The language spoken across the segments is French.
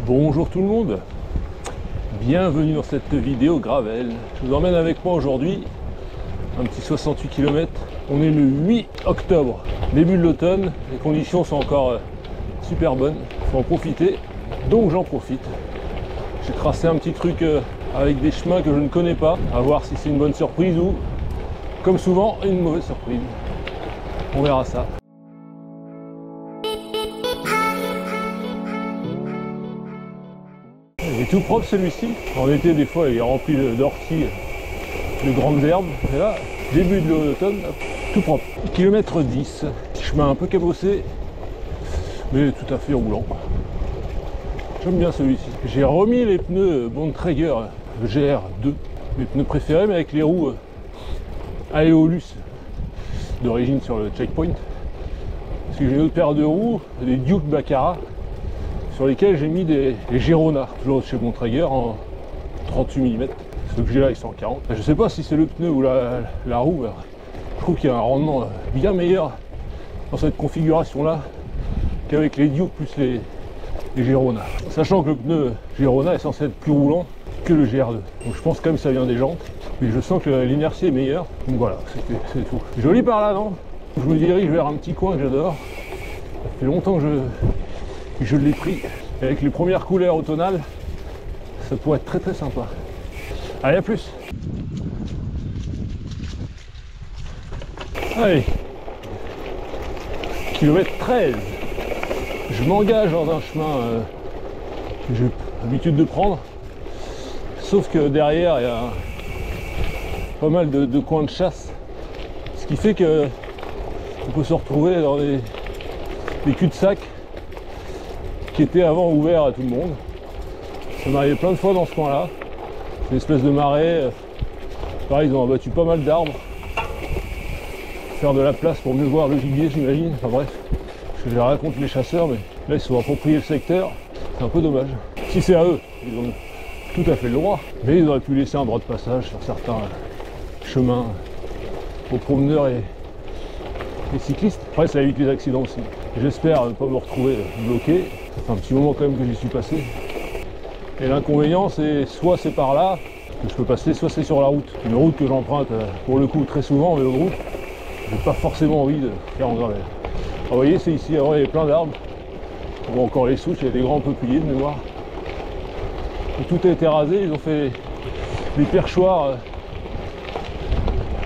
Bonjour tout le monde, bienvenue dans cette vidéo gravel. Je vous emmène avec moi aujourd'hui un petit 68 km. On est le 8 octobre, début de l'automne, les conditions sont encore super bonnes, il faut en profiter, donc j'en profite. J'ai tracé un petit truc avec des chemins que je ne connais pas, à voir si c'est une bonne surprise ou, comme souvent, une mauvaise surprise. On verra ça. Il est tout propre celui-ci. En été, des fois, il est rempli d'orties, de grandes herbes. Et là, début de l'automne, tout propre. Kilomètre 10, chemin un peu cabossé, mais tout à fait roulant. J'aime bien celui-ci. J'ai remis les pneus Bontrager GR2, mes pneus préférés, mais avec les roues Aeolus d'origine sur le checkpoint. Parce que j'ai une autre paire de roues, des Duke Baccarat, sur lesquels j'ai mis des Girona, toujours chez Bontrager en 38 mm. Ceux que j'ai là ils sont en 40. Je sais pas si c'est le pneu ou la roue, je trouve qu'il y a un rendement bien meilleur dans cette configuration là qu'avec les Duke plus les Girona. Sachant que le pneu Girona est censé être plus roulant que le GR2. Donc je pense quand même que ça vient des jantes. Mais je sens que l'inertie est meilleure. Donc voilà, c'est tout. Joli par là, non? Je me dirige vers un petit coin que j'adore. Ça fait longtemps que je l'ai pris. Et avec les premières couleurs automnales, ça pourrait être très sympa. Allez, à plus. Allez. Kilomètre 13. Je m'engage dans un chemin que j'ai l'habitude de prendre. Sauf que derrière, il y a pas mal de coins de chasse. Ce qui fait que on peut se retrouver dans des cul-de-sac qui étaient avant ouverts à tout le monde. Ça m'est arrivé plein de fois dans ce coin-là. C'est une espèce de marais. Pareil, ils ont abattu pas mal d'arbres. Faire de la place pour mieux voir le gibier, j'imagine. Enfin bref, je les raconte les chasseurs, mais là ils se sont appropriés le secteur. C'est un peu dommage. Si c'est à eux, ils ont tout à fait le droit. Mais ils auraient pu laisser un droit de passage sur certains chemins aux promeneurs et cyclistes. Après, ça évite les accidents aussi. J'espère ne pas me retrouver bloqué. Ça fait un petit moment quand même que j'y suis passé. Et l'inconvénient, c'est soit c'est par là que je peux passer, soit c'est sur la route. Une route que j'emprunte pour le coup très souvent en vélo de route. J'ai pas forcément envie de faire en gravel. Alors, vous voyez, c'est ici, avant il y avait plein d'arbres. On voit encore les souches, il y a des grands peupliers de mémoire. Et tout a été rasé, ils ont fait des perchoirs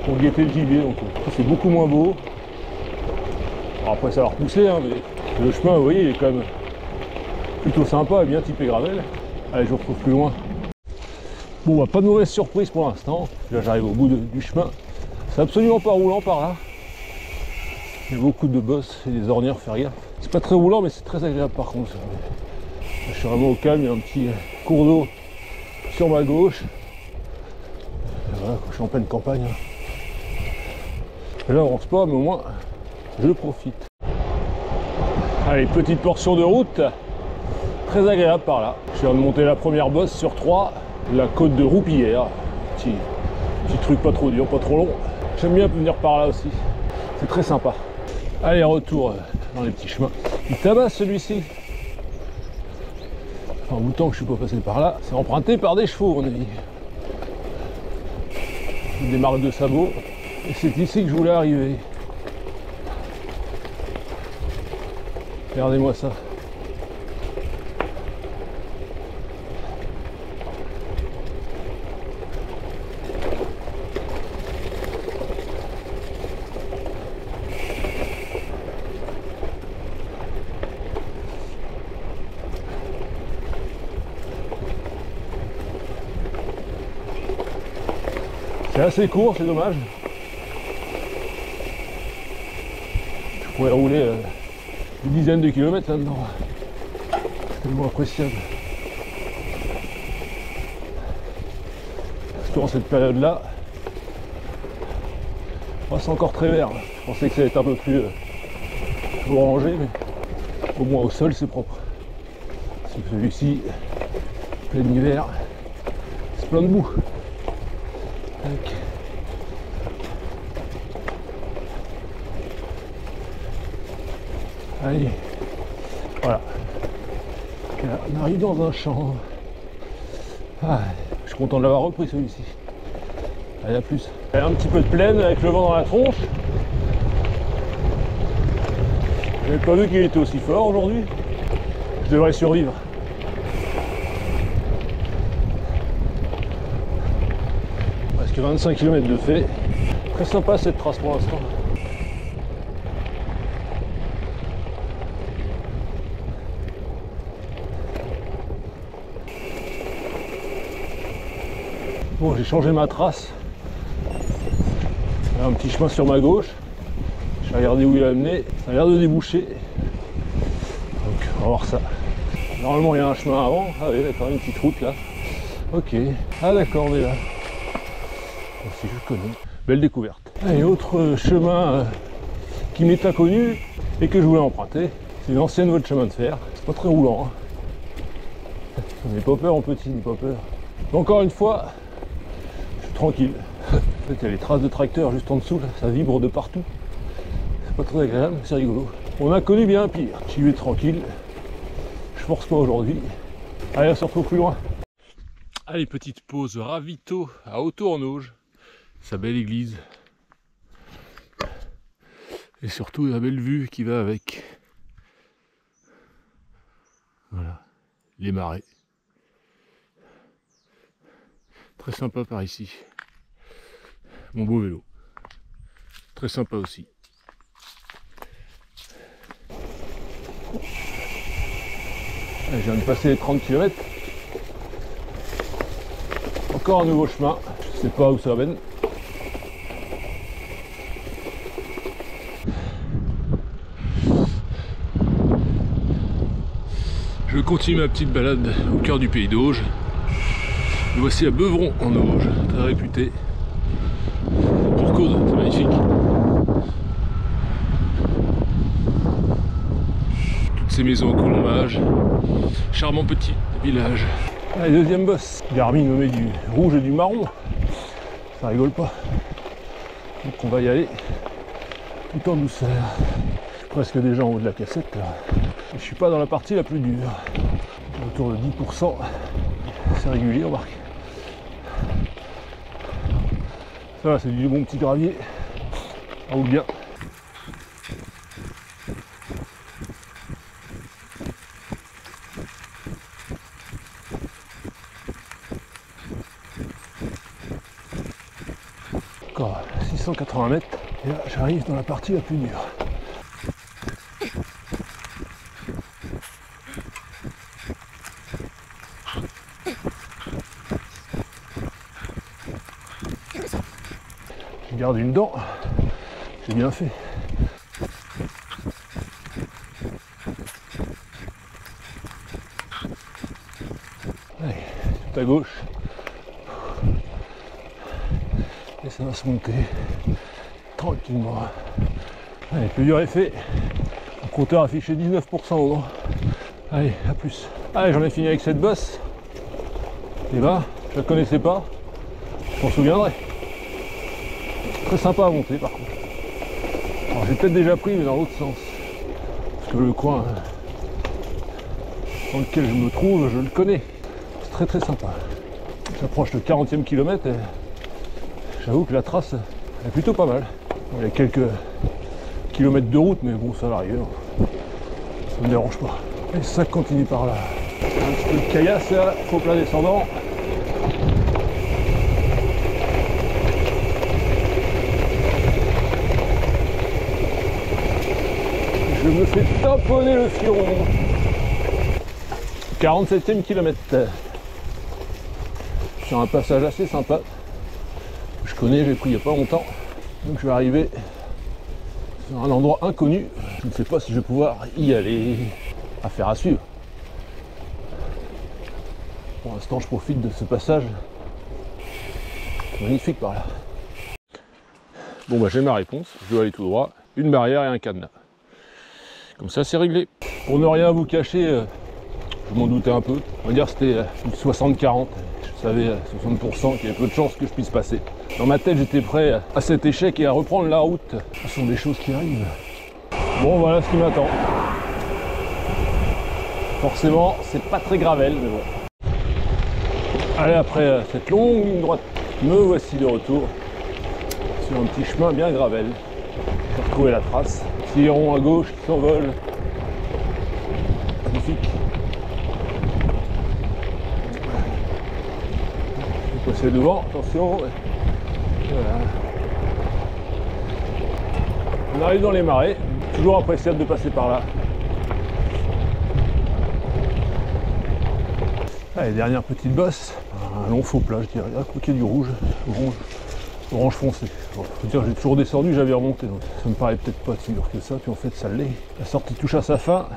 pour guetter le gibier. Donc c'est beaucoup moins beau. Alors après ça va repousser, hein, mais le chemin, vous voyez, il est quand même plutôt sympa et bien typé gravel. Allez, je vous retrouve plus loin. Bon, bah, pas de mauvaise surprise pour l'instant. Là, j'arrive au bout du chemin. C'est absolument pas roulant par là. Il y a beaucoup de bosses et des ornières, faire gaffe. C'est pas très roulant, mais c'est très agréable par contre. Là, je suis vraiment au calme, il y a un petit cours d'eau sur ma gauche. Et voilà, quand je suis en pleine campagne. Et là, on avance pas, mais au moins, je profite. Allez, petite portion de route. Très agréable par là. Je viens de monter la première bosse sur 3, la côte de Roupillière. Petit truc pas trop dur, pas trop long. J'aime bien venir par là aussi. C'est très sympa. Allez, retour dans les petits chemins. Il tabasse celui-ci. Enfin, un bout de temps que je suis pas passé par là. C'est emprunté par des chevaux, on a dit. Des marques de sabots. Et c'est ici que je voulais arriver. Regardez-moi ça. C'est assez court, c'est dommage. Je pourrais rouler une dizaine de kilomètres là-dedans. C'est tellement appréciable. Surtout en cette période-là. Oh, c'est encore très vert. Je pensais que ça allait être un peu plus orangé, mais au moins au sol c'est propre. Parce que celui-ci, plein hiver, c'est plein de boue. Tac. Allez, voilà. Là, on arrive dans un champ. Ah, je suis content de l'avoir repris celui-ci. Allez, à plus. Un petit peu de plaine avec le vent dans la tronche. Je n'avais pas vu qu'il était aussi fort aujourd'hui. Je devrais survivre. Presque 25 km de fait. Très sympa cette trace pour l'instant. Bon, j'ai changé ma trace. Un petit chemin sur ma gauche. Je vais regarder où il a amené. Ça a l'air de déboucher. Donc on va voir ça. Normalement il y a un chemin avant. Ah oui, d'accord, une petite route là. Ok. Ah d'accord, on est là. Si je connais. Belle découverte. Et autre chemin qui m'est inconnu et que je voulais emprunter. C'est une ancienne voie de chemin de fer. C'est pas très roulant. On n'est pas peur en petit, n'est pas peur. Mais encore une fois, je suis tranquille. En fait, il y a les traces de tracteur juste en dessous, là, ça vibre de partout. C'est pas très agréable, c'est rigolo. On a connu bien pire. J'y vais tranquille. Je force pas aujourd'hui. Allez, on se retrouve plus loin. Allez, petite pause ravito à Hautournauge. Sa belle église. Et surtout la belle vue qui va avec. Voilà, les marais. Très sympa par ici. Mon beau vélo. Très sympa aussi. Je viens de passer les 30 km. Encore un nouveau chemin. Je sais pas où ça mène. Je continue ma petite balade au cœur du pays d'Auge. Nous voici à Beuvron en Auge, très réputé. Pour cause, c'est magnifique. Toutes ces maisons au colombage. Charmant petit village. Allez, deuxième boss. Garmin me met du rouge et du marron. Ça rigole pas. Donc on va y aller tout en douceur. Je suis presque déjà en haut de la cassette là. Je suis pas dans la partie la plus dure. Autour de 10%. C'est régulier, remarque. Ça va, c'est du bon petit gravier. Ça roule bien. Encore 680 mètres. Et là, j'arrive dans la partie la plus dure. Je garde une dent, j'ai bien fait. Allez, tout à gauche. Et ça va se monter tranquillement. Allez, le plus dur est fait. Le compteur affiché 19% au vent. Allez, à plus. Allez, j'en ai fini avec cette bosse. Et bah, je la connaissais pas. Je m'en souviendrai. Très sympa à monter par contre. Alors j'ai peut-être déjà pris mais dans l'autre sens. Parce que le coin dans lequel je me trouve, je le connais. C'est très sympa. J'approche le 40e kilomètre et j'avoue que la trace est plutôt pas mal. Bon, il y a quelques kilomètres de route mais bon ça va arriver. Ça me dérange pas. Et ça continue par là. Un petit peu de caillasse là, faux plat descendant. Je me fais tamponner le firon. 47e kilomètre. Sur un passage assez sympa. Je connais, j'ai pris il n'y a pas longtemps. Donc je vais arriver sur un endroit inconnu. Je ne sais pas si je vais pouvoir y aller. Affaire à suivre. Pour l'instant je profite de ce passage. C'est magnifique par là. Bon bah j'ai ma réponse. Je dois aller tout droit. Une barrière et un cadenas. Comme ça c'est réglé. Pour ne rien vous cacher, je m'en doutais un peu. On va dire que c'était 60-40. Je savais à 60% qu'il y avait peu de chances que je puisse passer. Dans ma tête j'étais prêt à cet échec et à reprendre la route. Ce sont des choses qui arrivent. Bon voilà ce qui m'attend. Forcément, c'est pas très gravel, mais bon. Allez, après cette longue ligne droite, me voici de retour sur un petit chemin bien gravel. J'ai retrouvé la trace. Petit héron à gauche qui s'envole. Magnifique. Je vais passer devant, attention. Voilà. On arrive dans les marais, toujours appréciable de passer par là. Allez, dernière petite bosse, un long faux plat, je dirais, à côté du rouge, orange foncé. Bon, faut dire, j'ai toujours descendu, j'avais remonté, donc ça me paraît peut-être pas si dur que ça, puis en fait ça l'est. La sortie touche à sa fin,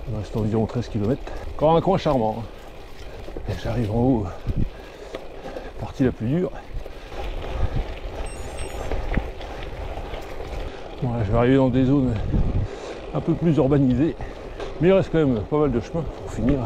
il me reste environ 13 km. Encore un coin charmant. Et j'arrive en haut, partie la plus dure. Bon, là, je vais arriver dans des zones un peu plus urbanisées, mais il reste quand même pas mal de chemin pour finir.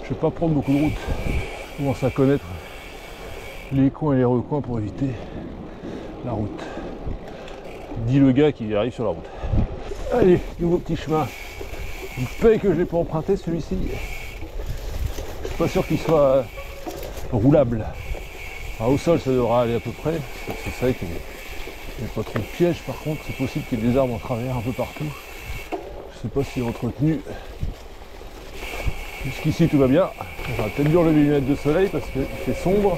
Je vais pas prendre beaucoup de route. Je commence à connaître les coins et les recoins pour éviter la route. Dit le gars qui arrive sur la route. Allez, nouveau petit chemin. Il paye que je l'ai pas emprunté celui-ci. Je suis pas sûr qu'il soit roulable. Alors, au sol ça devra aller à peu près. C'est vrai qu'il n'y a pas trop de pièges, par contre c'est possible qu'il y ait des arbres en travers un peu partout. Je sais pas s'il est entretenu. Jusqu'ici tout va bien. J'aurais peut-être dû enlever les lunettes de soleil parce qu'il fait sombre.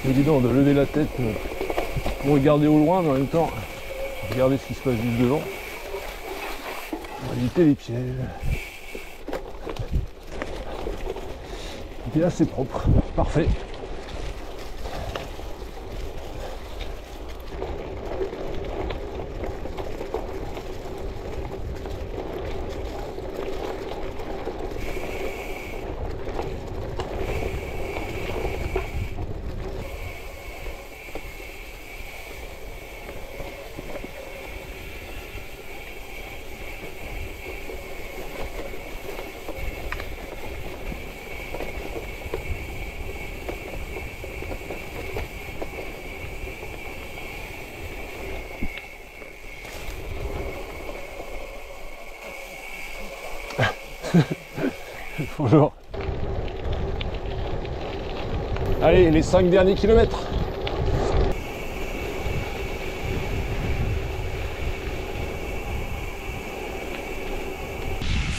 C'est évident de lever la tête pour regarder au loin, mais en même temps regarder ce qui se passe juste devant. Pour éviter les pièges. Et là c'est propre, parfait. Bonjour. Allez, les 5 derniers kilomètres.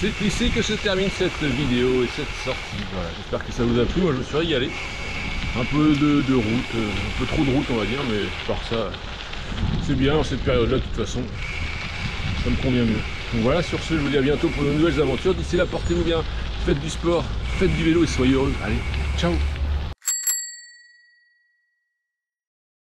C'est ici que se termine cette vidéo et cette sortie. Voilà, j'espère que ça vous a plu. Moi je me suis régalé. Un peu de route, un peu trop de route on va dire, mais par ça c'est bien dans cette période là de toute façon. Ça me convient mieux. Donc voilà, sur ce je vous dis à bientôt pour de nouvelles aventures. D'ici là portez-vous bien, faites du sport, faites du vélo et soyez heureux. Allez, ciao.